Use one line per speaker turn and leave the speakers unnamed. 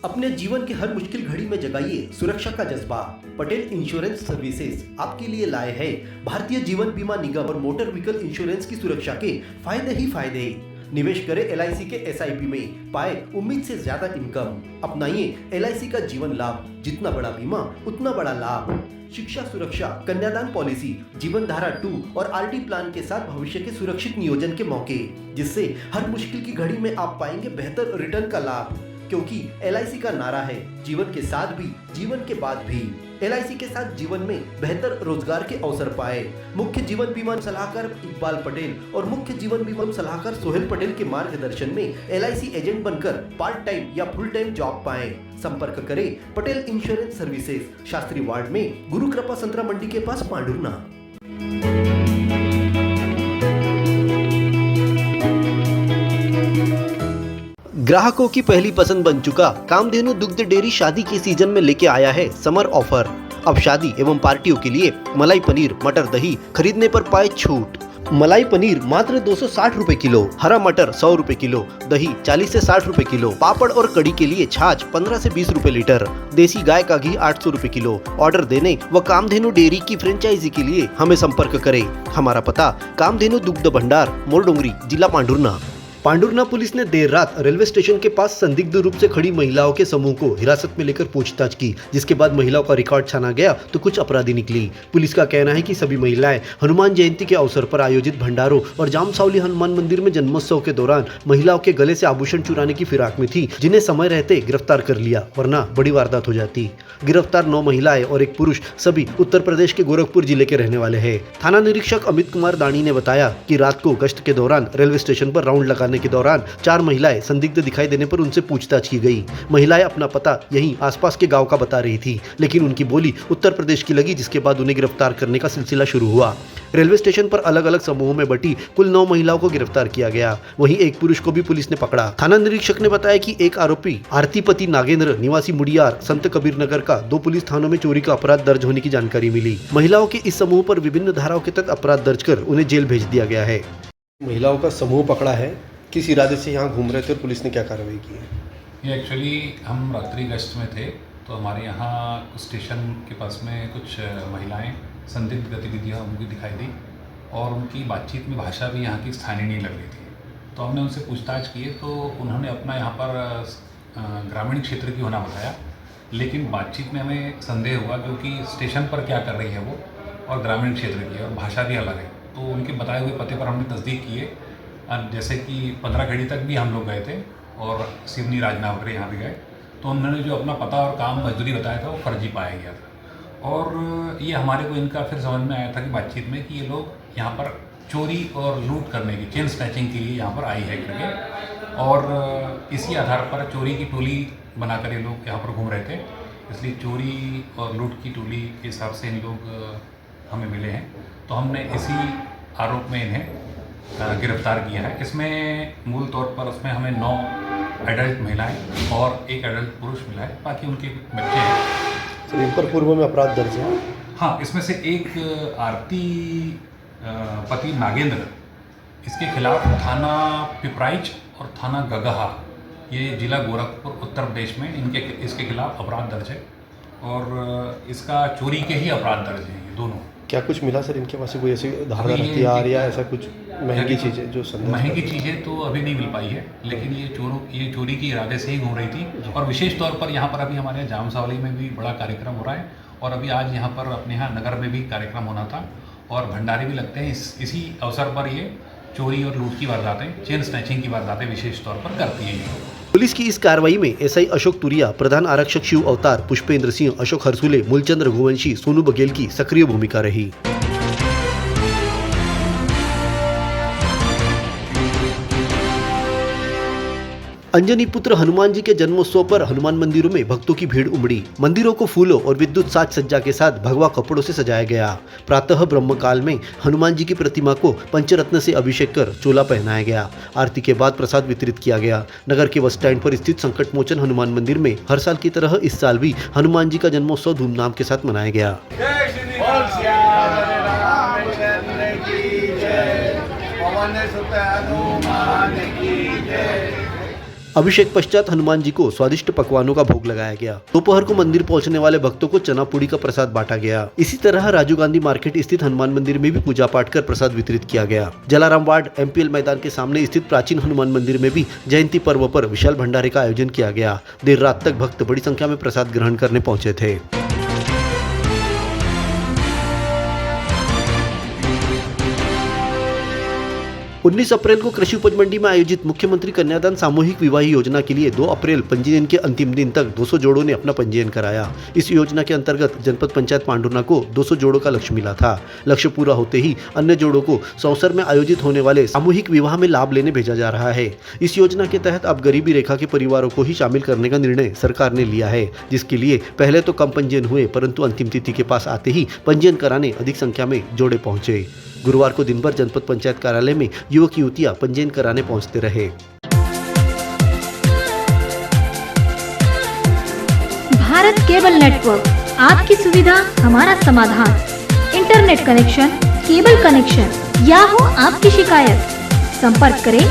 अपने जीवन की हर मुश्किल घड़ी में जगाइए सुरक्षा का जज्बा। पटेल इंश्योरेंस सर्विसेज आपके लिए लाए है भारतीय जीवन बीमा निगम और मोटर व्हीकल इंश्योरेंस की सुरक्षा के फायदे ही फायदे। निवेश करें LIC के SIP में, पाए उम्मीद से ज्यादा इनकम। अपनाइए LIC का जीवन लाभ, जितना बड़ा बीमा उतना बड़ा लाभ। शिक्षा सुरक्षा, कन्यादान पॉलिसी, जीवन धारा 2 और RD प्लान के साथ भविष्य के सुरक्षित नियोजन के मौके, जिससे हर मुश्किल की घड़ी में आप पाएंगे बेहतर रिटर्न का लाभ। क्योंकि LIC का नारा है जीवन के साथ भी जीवन के बाद भी। LIC के साथ जीवन में बेहतर रोजगार के अवसर पाए। मुख्य जीवन बीमा सलाहकार इकबाल पटेल और मुख्य जीवन बीमा सलाहकार सोहेल पटेल के मार्गदर्शन में LIC एजेंट बनकर पार्ट टाइम या फुल टाइम जॉब पाएं। संपर्क करें Patel insurance services, Shastri ward में, गुरु कृपा संतरा मंडी के पास, पांडुरना। ग्राहकों की पहली पसंद बन चुका कामधेनु दुग्ध डेयरी शादी के सीजन में लेके आया है समर ऑफर। अब शादी एवं पार्टियों के लिए मलाई पनीर, मटर दही खरीदने पर पाए छूट। मलाई पनीर मात्र 260 रुपए किलो, हरा मटर 100 रुपए किलो, दही 40 से 60 रुपए किलो, पापड़ और कड़ी के लिए छाछ 15 से 20 रुपए लीटर, देसी गाय का घी 800 रुपए किलो। ऑर्डर देने व कामधेनु डेयरी की फ्रेंचाइजी के लिए हमें संपर्क करें। हमारा पता कामधेनु दुग्ध भंडार, मोरडोंगरी, जिला पांडुरना। पांडुरना पुलिस ने देर रात रेलवे स्टेशन के पास संदिग्ध रूप से खड़ी महिलाओं के समूह को हिरासत में लेकर पूछताछ की, जिसके बाद महिलाओं का रिकॉर्ड छाना गया तो कुछ अपराधी निकली। पुलिस का कहना है कि सभी महिलाएं हनुमान जयंती के अवसर पर आयोजित भंडारों और जामसावली हनुमान मंदिर में जन्मोत्सव के दौरान महिलाओं के गले से आभूषण चुराने की फिराक में थी, जिन्हें समय रहते गिरफ्तार कर लिया, वरना बड़ी वारदात हो जाती। गिरफ्तार 9 महिलाएं और एक पुरुष सभी उत्तर प्रदेश के गोरखपुर जिले के रहने वाले हैं। थाना निरीक्षक अमित कुमार दानी ने बताया कि रात को गश्त के दौरान रेलवे स्टेशन पर राउंड लगाने के दौरान 4 महिलाएं संदिग्ध दिखाई देने पर उनसे पूछताछ की गई। महिलाएं अपना पता यहीं आसपास के गांव का बता रही थी, लेकिन उनकी बोली उत्तर प्रदेश की लगी, जिसके बाद उन्हें गिरफ्तार करने का सिलसिला शुरू हुआ। रेलवे स्टेशन पर अलग अलग समूहों में बटी कुल 9 महिलाओं को गिरफ्तार किया गया। वहीं एक पुरुष को भी पुलिस ने पकड़ा। थाना निरीक्षक ने बताया कि एक आरोपी आरतीपति नागेंद्र निवासी मुड़ियार संत कबीर नगर का 2 पुलिस थानों में चोरी का अपराध दर्ज होने की जानकारी मिली। महिलाओं के इस समूह पर विभिन्न धाराओं के तहत अपराध दर्ज कर उन्हें जेल भेज दिया गया है।
महिलाओं का समूह पकड़ा है, किस इरादे से यहाँ घूम रहे थे और पुलिस ने क्या कार्रवाई की है?
ये एक्चुअली हम रात्रि गश्त में थे, तो हमारे यहाँ स्टेशन के पास में कुछ महिलाएं संदिग्ध गतिविधियाँ उनकी दिखाई दी और उनकी बातचीत में भाषा भी यहाँ की स्थानीय नहीं लग रही थी। तो हमने उनसे पूछताछ की तो उन्होंने अपना यहाँ पर ग्रामीण क्षेत्र की होना बताया, लेकिन बातचीत में हमें संदेह हुआ क्योंकि स्टेशन पर क्या कर रही है वो और ग्रामीण क्षेत्र की और भाषा भी अलग है। तो उनके बताए हुए पते पर हमने तस्दीक किए, जैसे कि 15 खेड़ी तक भी हम लोग गए थे और सिवनी राजनावगढ़ यहाँ भी गए, तो उन्होंने जो अपना पता और काम मजदूरी बताया था वो फर्जी पाया गया था। और ये हमारे को इनका फिर समझ में आया था कि बातचीत में कि ये लोग यहाँ पर चोरी और लूट करने की, चेन स्नैचिंग के लिए यहाँ पर आई है करके, और इसी आधार पर चोरी की टोली बनाकर ये लोग यहाँ पर घूम रहे थे। इसलिए चोरी और लूट की टोली के हिसाब से इन लोग हमें मिले हैं, तो हमने इसी आरोप में इन्हें गिरफ्तार किया है। इसमें मूल तौर पर उसमें हमें 9 एडल्ट महिलाएं और 1 एडल्ट पुरुष मिला है, बाकी उनके बच्चे हैं।
तो इन पर पूर्व में अपराध दर्ज है?
हाँ, इसमें से एक आरती पति नागेंद्र, इसके खिलाफ थाना पिपराइच और थाना गगहा, ये जिला गोरखपुर उत्तर प्रदेश में इसके खिलाफ अपराध दर्ज है और इसका चोरी के ही अपराध दर्ज हैं ये दोनों।
क्या कुछ मिला सर इनके पास से, कोई ऐसी धारदार हथियार या ऐसा कुछ महंगी चीज़ें जो
महंगी चीज़ें तो अभी नहीं मिल पाई है, लेकिन ये चोरी के इरादे से ही घूम रही थी। और विशेष तौर पर यहाँ पर अभी हमारे यहाँ जामसावली में भी बड़ा कार्यक्रम हो रहा है और अभी आज यहाँ पर अपने यहाँ नगर में भी कार्यक्रम होना था और भंडारे भी लगते हैं। इसी अवसर पर ये चोरी और लूट की वारदातें, चेन स्नैचिंग की वारदातें विशेष तौर पर करती है।
पुलिस की इस कार्रवाई में SI अशोक तुरिया, प्रधान आरक्षक शिव अवतार, पुष्पेंद्र सिंह, अशोक हरसुले, मूलचंद रघुवंशी, सोनू बघेल की सक्रिय भूमिका रही। अंजनी पुत्र हनुमान जी के जन्मोत्सव पर हनुमान मंदिरों में भक्तों की भीड़ उमड़ी। मंदिरों को फूलों और विद्युत साज सज्जा के साथ भगवा कपड़ों से सजाया गया। प्रातः ब्रह्म काल में हनुमान जी की प्रतिमा को पंचरत्न से अभिषेक कर चोला पहनाया गया। आरती के बाद प्रसाद वितरित किया गया। नगर के बस स्टैंड पर स्थित संकट मोचन हनुमान मंदिर में हर साल की तरह इस साल भी हनुमान जी का जन्मोत्सव धूमधाम के साथ मनाया गया। अभिषेक पश्चात हनुमान जी को स्वादिष्ट पकवानों का भोग लगाया गया। दोपहर को मंदिर पहुंचने वाले भक्तों को चना पूड़ी का प्रसाद बांटा गया। इसी तरह राजीव गांधी मार्केट स्थित हनुमान मंदिर में भी पूजा पाठ कर प्रसाद वितरित किया गया। जलाराम वार्ड MPL मैदान के सामने स्थित प्राचीन हनुमान मंदिर में भी जयंती पर्व पर विशाल भंडारे का आयोजन किया गया। देर रात तक भक्त बड़ी संख्या में प्रसाद ग्रहण करने पहुंचे थे। 19 अप्रैल को कृषि उपज मंडी में आयोजित मुख्यमंत्री कन्यादान सामूहिक विवाह योजना के लिए 2 अप्रैल पंजीयन के अंतिम दिन तक 200 जोड़ों ने अपना पंजीयन कराया। इस योजना के अंतर्गत जनपद पंचायत पांडुर्ना को 200 जोड़ों का लक्ष्य मिला था। लक्ष्य पूरा होते ही अन्य जोड़ों को सौंसर में आयोजित होने वाले सामूहिक विवाह में लाभ लेने भेजा जा रहा है। इस योजना के तहत अब गरीबी रेखा के परिवारों को ही शामिल करने का निर्णय सरकार ने लिया है, जिसके लिए पहले तो कम पंजीयन हुए, परंतु अंतिम तिथि के पास आते ही पंजीयन कराने अधिक संख्या में जोड़े पहुंचे। गुरुवार को दिन भर जनपद पंचायत कार्यालय में युवक युवतियां पंजीयन कराने पहुंचते रहे।
भारत केबल नेटवर्क, आपकी सुविधा हमारा समाधान। इंटरनेट कनेक्शन, केबल कनेक्शन या हो आपकी शिकायत, संपर्क करें